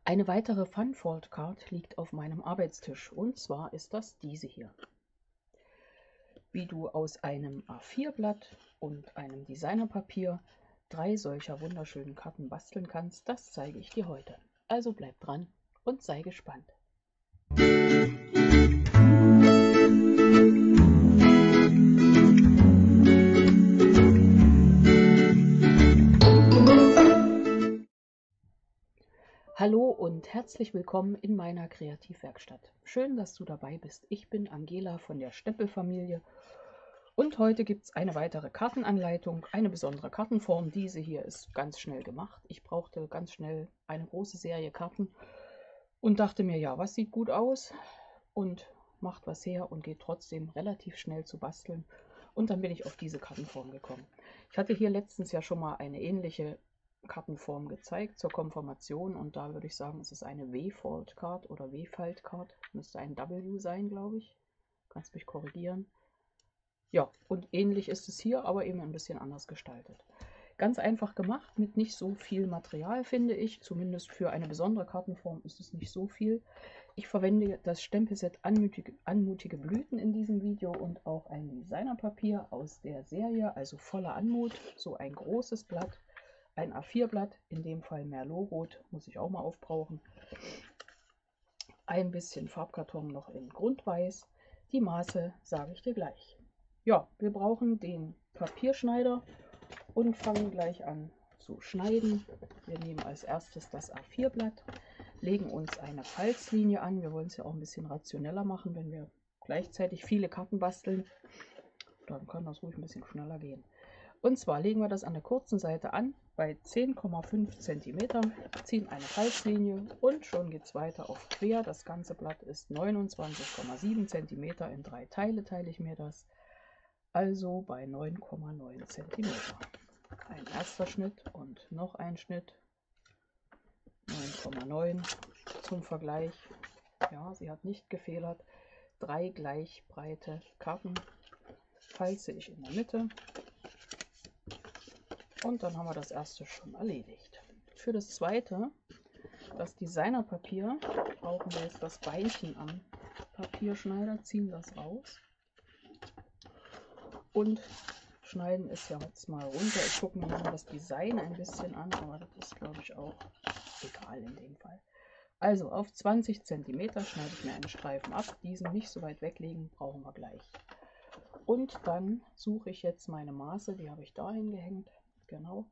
Eine weitere Fun-Fold Card liegt auf meinem Arbeitstisch und zwar ist das diese hier. Wie du aus einem A4-Blatt und einem Designerpapier 3 solcher wunderschönen Karten basteln kannst, das zeige ich dir heute. Also bleib dran und sei gespannt. Hallo und herzlich willkommen in meiner Kreativwerkstatt. Schön, dass du dabei bist. Ich bin Angela von der Stempelfamilie und heute gibt es eine weitere Kartenanleitung, eine besondere Kartenform. Diese hier ist ganz schnell gemacht. Ich brauchte ganz schnell eine große Serie Karten und dachte mir, ja, was sieht gut aus und macht was her und geht trotzdem relativ schnell zu basteln. Und dann bin ich auf diese Kartenform gekommen. Ich hatte hier letztens ja schon mal eine ähnliche Kartenform gezeigt zur Konfirmation und da würde ich sagen, es ist eine W-Fold Card oder W-Fold Card. Müsste ein W sein, glaube ich. Kannst mich korrigieren. Ja, und ähnlich ist es hier, aber eben ein bisschen anders gestaltet. Ganz einfach gemacht, mit nicht so viel Material, finde ich. Zumindest für eine besondere Kartenform ist es nicht so viel. Ich verwende das Stempelset Anmutige Blüten in diesem Video und auch ein Designerpapier aus der Serie, also voller Anmut, so ein großes Blatt. Ein A4-Blatt, in dem Fall Merlot-Rot, muss ich auch mal aufbrauchen. Ein bisschen Farbkarton noch in Grundweiß. Die Maße sage ich dir gleich. Ja, wir brauchen den Papierschneider und fangen gleich an zu schneiden. Wir nehmen als erstes das A4-Blatt, legen uns eine Falzlinie an. Wir wollen es ja auch ein bisschen rationeller machen, wenn wir gleichzeitig viele Karten basteln. Dann kann das ruhig ein bisschen schneller gehen. Und zwar legen wir das an der kurzen Seite an, bei 10,5 cm, ziehen eine Falzlinie und schon geht es weiter auf quer. Das ganze Blatt ist 29,7 cm, in 3 Teile teile ich mir das, also bei 9,9 cm. Ein erster Schnitt und noch ein Schnitt, 9,9 zum Vergleich. Ja, sie hat nicht gefehlert. 3 gleich breite Karten falze ich in der Mitte. Und dann haben wir das erste schon erledigt. Für das zweite, das Designerpapier, brauchen wir jetzt das Beinchen am Papierschneider, ziehen das raus und schneiden es ja jetzt mal runter. Ich gucke mir mal das Design ein bisschen an, aber das ist, glaube ich, auch egal in dem Fall. Also auf 20 cm schneide ich mir einen Streifen ab. Diesen nicht so weit weglegen, brauchen wir gleich. Und dann suche ich jetzt meine Maße, die habe ich dahin gehängt. Genau,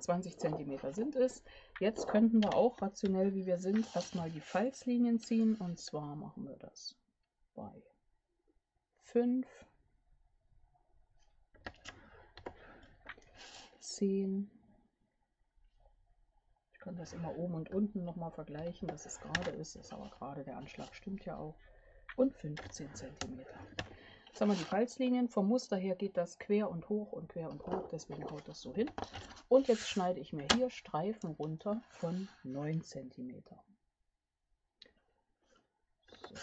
20 cm sind es. Jetzt könnten wir auch rationell, wie wir sind, erstmal die Falzlinien ziehen. Und zwar machen wir das bei 5, 10. Ich kann das immer oben und unten nochmal vergleichen, dass es gerade ist aber gerade der Anschlag stimmt ja auch. Und 15 cm. Jetzt haben wir die Falzlinien. Vom Muster her geht das quer und hoch, deswegen haut das so hin. Und jetzt schneide ich mir hier Streifen runter von 9 cm. So.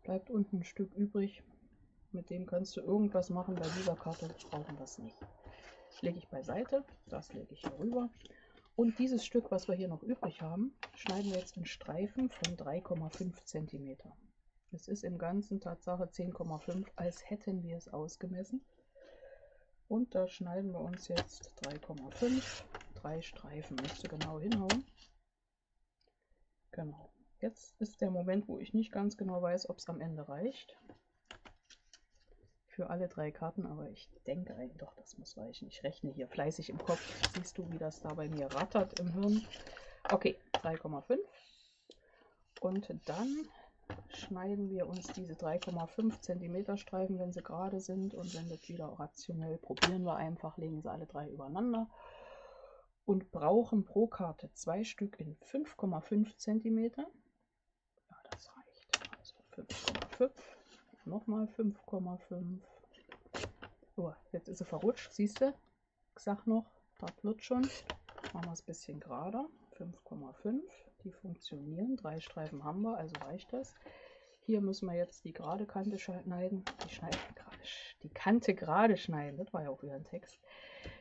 Bleibt unten ein Stück übrig. Mit dem kannst du irgendwas machen. Bei dieser Karte brauchen wir es nicht. Lege ich beiseite, das lege ich hier rüber. Und dieses Stück, was wir hier noch übrig haben, schneiden wir jetzt in Streifen von 3,5 cm. Es ist im Ganzen Tatsache 10,5, als hätten wir es ausgemessen. Und da schneiden wir uns jetzt 3,5, 3 Streifen, nicht so genau hinhauen. Genau. Jetzt ist der Moment, wo ich nicht ganz genau weiß, ob es am Ende reicht. Für alle 3 Karten, aber ich denke eigentlich doch, das muss reichen. Ich rechne hier fleißig im Kopf. Siehst du, wie das da bei mir rattert im Hirn? Okay, 3,5. Und dann schneiden wir uns diese 3,5 cm Streifen, wenn sie gerade sind. Und wenn das wieder rationell, probieren wir einfach, legen sie alle 3 übereinander. Und brauchen pro Karte 2 Stück in 5,5 cm. Ja, das reicht. Also 5,5. Nochmal 5,5. Oh, jetzt ist sie verrutscht, siehst du? Ich sag noch, das wird schon. Machen wir es ein bisschen gerader. 5,5. Die funktionieren. 3 Streifen haben wir, also reicht das. Hier müssen wir jetzt die gerade Kante schneiden. Die schneiden gerade die Kante gerade schneiden. Das war ja auch wieder ein Text.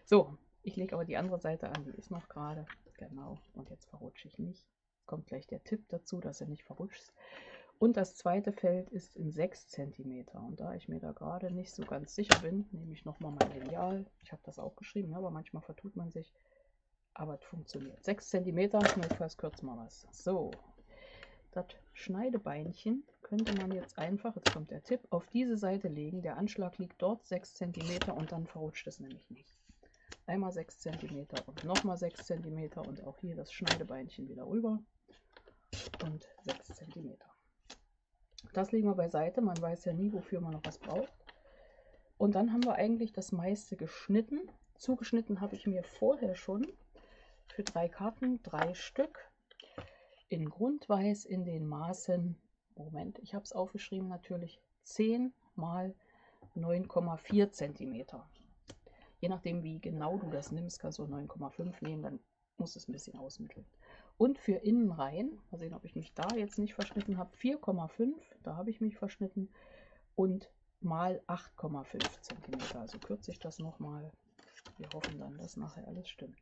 So, ich lege aber die andere Seite an, die ist noch gerade. Genau, und jetzt verrutsche ich nicht. Kommt gleich der Tipp dazu, dass er nicht verrutscht. Und das zweite Feld ist in 6 cm. Und da ich mir da gerade nicht so ganz sicher bin, nehme ich nochmal mein Lineal. Ich habe das auch geschrieben, aber manchmal vertut man sich. Aber es funktioniert. 6 cm, notfalls kürzen wir was. So, das Schneidebeinchen könnte man jetzt einfach, jetzt kommt der Tipp, auf diese Seite legen. Der Anschlag liegt dort 6 cm und dann verrutscht es nämlich nicht. Einmal 6 cm und nochmal 6 cm und auch hier das Schneidebeinchen wieder rüber und 6 cm. Das legen wir beiseite, man weiß ja nie, wofür man noch was braucht. Und dann haben wir eigentlich das meiste geschnitten. Zugeschnitten habe ich mir vorher schon für 3 Karten 3 Stück in Grundweiß in den Maßen, Moment, ich habe es aufgeschrieben natürlich, 10 mal 9,4 cm. Je nachdem, wie genau du das nimmst, kannst du 9,5 nehmen, dann muss es ein bisschen ausmitteln. Und für innen rein, mal sehen, ob ich mich da jetzt nicht verschnitten habe, 4,5, da habe ich mich verschnitten, und mal 8,5 cm. Also kürze ich das nochmal. Wir hoffen dann, dass nachher alles stimmt.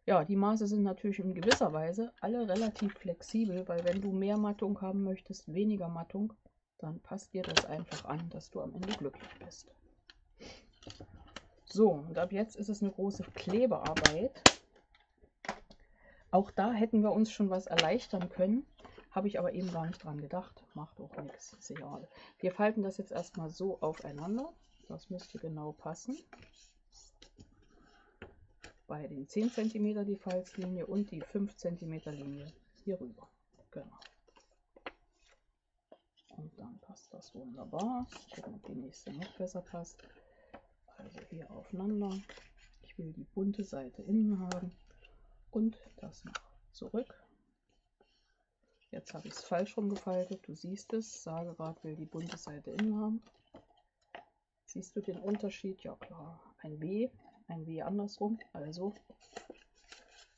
Ja, die Maße sind natürlich in gewisser Weise alle relativ flexibel, weil wenn du mehr Mattung haben möchtest, weniger Mattung, dann passt dir das einfach an, dass du am Ende glücklich bist. So, und ab jetzt ist es eine große Klebearbeit. Auch da hätten wir uns schon was erleichtern können, habe ich aber eben gar nicht dran gedacht. Macht auch nichts, ist egal. Wir falten das jetzt erstmal so aufeinander. Das müsste genau passen. Bei den 10 cm die Falzlinie und die 5 cm Linie hier rüber. Genau. Und dann passt das wunderbar. Gucken, ob die nächste noch besser passt. Also hier aufeinander. Ich will die bunte Seite innen haben und das noch zurück. Jetzt habe ich es falsch rumgefaltet. Du siehst es. Sage gerade, will die bunte Seite innen haben. Siehst du den Unterschied? Ja klar. Ein W andersrum. Also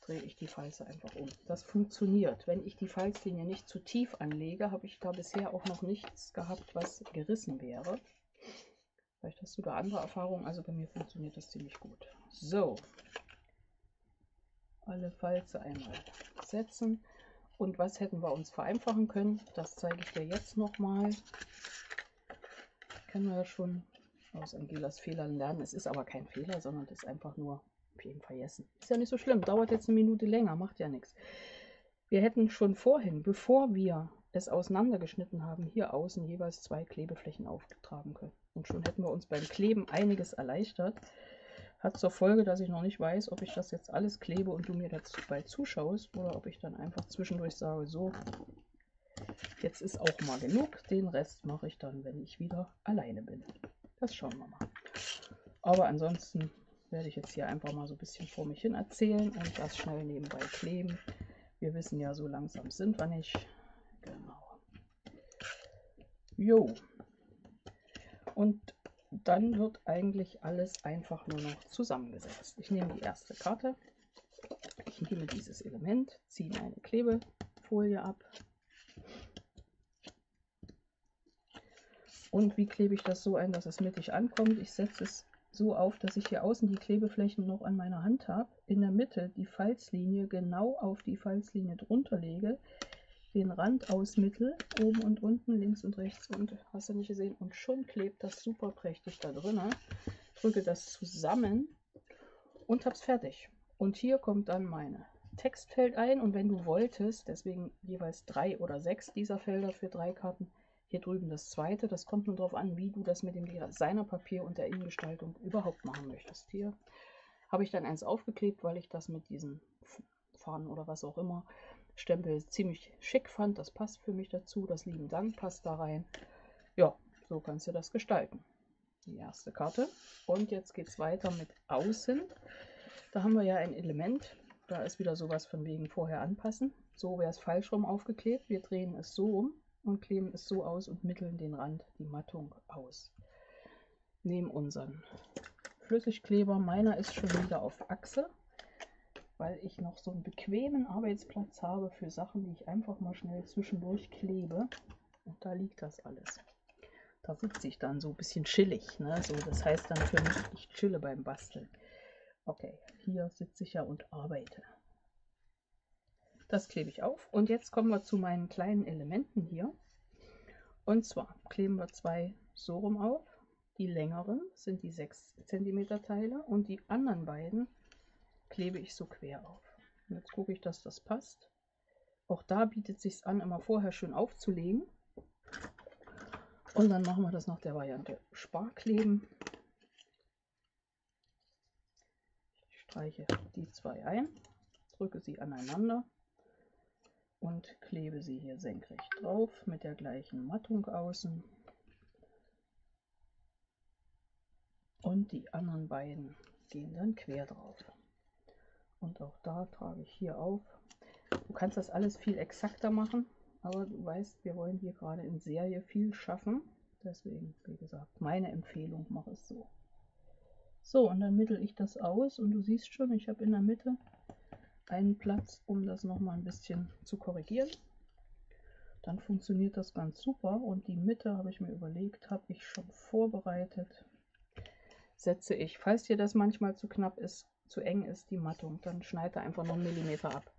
drehe ich die Falze einfach um. Das funktioniert. Wenn ich die Falzlinie nicht zu tief anlege, habe ich da bisher auch noch nichts gehabt, was gerissen wäre. Vielleicht hast du da andere Erfahrungen. Also bei mir funktioniert das ziemlich gut. So. Alle Falze einmal setzen. Und was hätten wir uns vereinfachen können? Das zeige ich dir jetzt nochmal. Kennen wir ja schon aus Angelas Fehlern lernen. Es ist aber kein Fehler, sondern es ist einfach nur auf jeden Fall vergessen. Ist ja nicht so schlimm, dauert jetzt eine Minute länger, macht ja nichts. Wir hätten schon vorhin, bevor wir es auseinandergeschnitten haben, hier außen jeweils 2 Klebeflächen auftragen können. Und schon hätten wir uns beim Kleben einiges erleichtert. Hat zur Folge, dass ich noch nicht weiß, ob ich das jetzt alles klebe und du mir dabei zuschaust oder ob ich dann einfach zwischendurch sage, so, jetzt ist auch mal genug, den Rest mache ich dann, wenn ich wieder alleine bin. Das schauen wir mal. Aber ansonsten werde ich jetzt hier einfach mal so ein bisschen vor mich hin erzählen und das schnell nebenbei kleben. Wir wissen ja, so langsam sind wir nicht. Genau. Jo. Und dann wird eigentlich alles einfach nur noch zusammengesetzt. Ich nehme die erste Karte. Ich nehme dieses Element, ziehe meine Klebefolie ab. Und wie klebe ich das so ein, dass es mittig ankommt? Ich setze es so auf, dass ich hier außen die Klebeflächen noch an meiner Hand habe. In der Mitte die Falzlinie genau auf die Falzlinie drunter lege. Den Rand ausmittel, oben und unten, links und rechts, und hast du nicht gesehen, und schon klebt das super prächtig da drin. Drücke das zusammen und hab's fertig. Und hier kommt dann meine Textfeld ein, und wenn du wolltest, deswegen jeweils 3 oder 6 dieser Felder für 3 Karten, hier drüben das zweite, das kommt nur darauf an, wie du das mit dem Designerpapier und der Innengestaltung überhaupt machen möchtest. Hier habe ich dann eins aufgeklebt, weil ich das mit diesen Fahnen oder was auch immer Stempel ziemlich schick fand. Das passt für mich dazu. Das lieben Dank passt da rein. Ja, so kannst du das gestalten. Die erste Karte. Und jetzt geht es weiter mit außen. Da haben wir ja ein Element. Da ist wieder sowas von wegen vorher anpassen. So wäre es falsch rum aufgeklebt. Wir drehen es so um und kleben es so aus und mitteln den Rand, die Mattung aus. Nehmen unseren Flüssigkleber. Meiner ist schon wieder auf Achse, weil ich noch so einen bequemen Arbeitsplatz habe für Sachen, die ich einfach mal schnell zwischendurch klebe. Und da liegt das alles. Da sitze ich dann so ein bisschen chillig, ne? So, das heißt dann für mich, ich chille beim Basteln. Okay, hier sitze ich ja und arbeite. Das klebe ich auf. Und jetzt kommen wir zu meinen kleinen Elementen hier. Und zwar kleben wir zwei so rum auf. Die längeren sind die 6 cm Teile und die anderen beiden klebe ich so quer auf. Und jetzt gucke ich, dass das passt. Auch da bietet es sich an, immer vorher schön aufzulegen. Und dann machen wir das nach der Variante Sparkleben. Ich streiche die zwei ein, drücke sie aneinander und klebe sie hier senkrecht drauf mit der gleichen Mattung außen. Und die anderen beiden gehen dann quer drauf. Und auch da trage ich hier auf. Du kannst das alles viel exakter machen, aber du weißt, wir wollen hier gerade in Serie viel schaffen. Deswegen, wie gesagt, meine Empfehlung, mach es so. So, und dann mittel ich das aus und du siehst schon, ich habe in der Mitte einen Platz, um das nochmal ein bisschen zu korrigieren. Dann funktioniert das ganz super und die Mitte, habe ich mir überlegt, habe ich schon vorbereitet. Setze ich, falls dir das manchmal zu knapp ist, zu eng ist, die Mattung, dann schneide einfach noch einen Millimeter ab.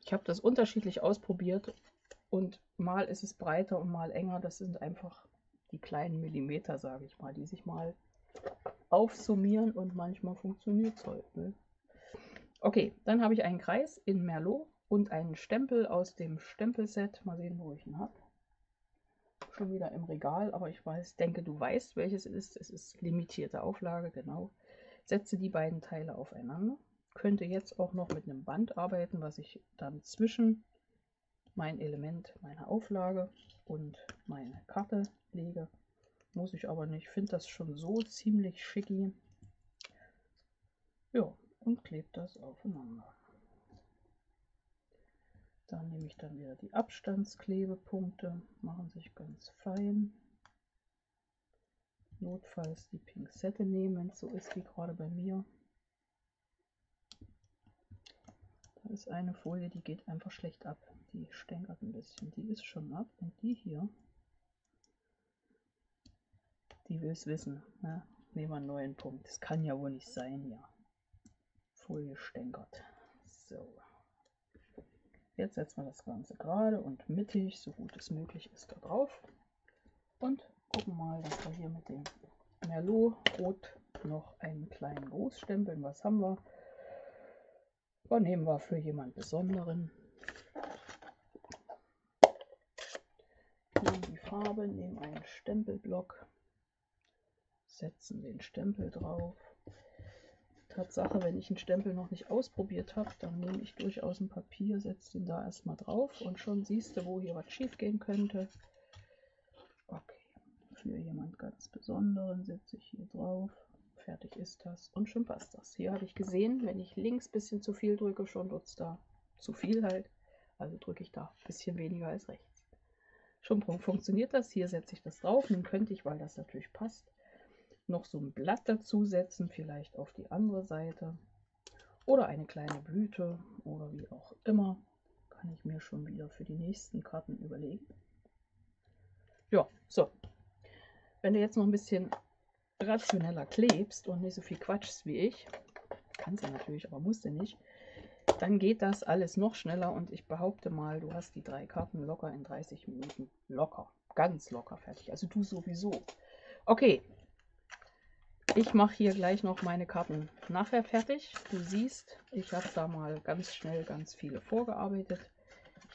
Ich habe das unterschiedlich ausprobiert und mal ist es breiter und mal enger. Das sind einfach die kleinen Millimeter, sage ich mal, die sich mal aufsummieren und manchmal funktioniert es halt. Ne? Okay, dann habe ich einen Kreis in Merlot und einen Stempel aus dem Stempelset. Mal sehen, wo ich ihn habe. Schon wieder im Regal, aber ich denke, du weißt, welches es ist. Es ist limitierte Auflage, genau. Setze die beiden Teile aufeinander. Könnte jetzt auch noch mit einem Band arbeiten, was ich dann zwischen mein Element, meine Auflage und meine Karte lege. Muss ich aber nicht. Ich finde das schon so ziemlich schicki. Ja, und klebe das aufeinander. Dann nehme ich dann wieder die Abstandsklebepunkte, machen sich ganz fein. Notfalls die Pinzette nehmen, wenn es so ist wie gerade bei mir. Da ist eine Folie, die geht einfach schlecht ab. Die stänkert ein bisschen. Die ist schon ab. Und die hier, die will es wissen. Ne? Nehmen wir einen neuen Punkt. Das kann ja wohl nicht sein hier. Folie stänkert. So. Jetzt setzen wir das Ganze gerade und mittig, so gut es möglich ist, da drauf. Und gucken mal, dass wir hier mit dem Merlot Rot noch einen kleinen Gruß stempeln. Was haben wir? Was nehmen wir für jemand Besonderen? Nehmen die Farbe, nehmen einen Stempelblock, setzen den Stempel drauf. Tatsache, wenn ich einen Stempel noch nicht ausprobiert habe, dann nehme ich durchaus ein Papier, setze den da erstmal drauf und schon siehst du, wo hier was schief gehen könnte. Okay, für jemand ganz Besonderen setze ich hier drauf. Fertig ist das und schon passt das. Hier habe ich gesehen, wenn ich links ein bisschen zu viel drücke, schon wird es da zu viel halt. Also drücke ich da ein bisschen weniger als rechts. Schon funktioniert das. Hier setze ich das drauf. Nun könnte ich, weil das natürlich passt, noch so ein Blatt dazu setzen, vielleicht auf die andere Seite. Oder eine kleine Blüte oder wie auch immer. Kann ich mir schon wieder für die nächsten Karten überlegen. Ja, so. Wenn du jetzt noch ein bisschen rationeller klebst und nicht so viel quatschst wie ich, kannst du natürlich, aber musst du nicht, dann geht das alles noch schneller und ich behaupte mal, du hast die 3 Karten locker in 30 Minuten locker, ganz locker fertig. Also du sowieso. Okay, ich mache hier gleich noch meine Karten nachher fertig. Du siehst, ich habe da mal ganz schnell ganz viele vorgearbeitet.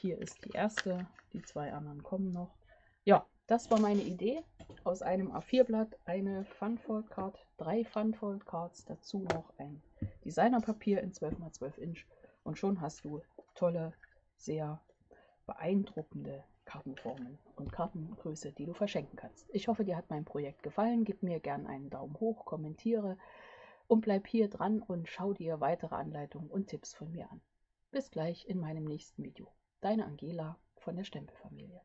Hier ist die erste, die 2 anderen kommen noch. Ja, das war meine Idee. Aus einem A4-Blatt eine Funfold Card, 3 Funfold Cards, dazu noch ein Designerpapier in 12×12 Inch und schon hast du tolle, sehr beeindruckende Kartenformen und Kartengröße, die du verschenken kannst. Ich hoffe, dir hat mein Projekt gefallen. Gib mir gerne einen Daumen hoch, kommentiere und bleib hier dran und schau dir weitere Anleitungen und Tipps von mir an. Bis gleich in meinem nächsten Video. Deine Angela von der Stempelfamilie.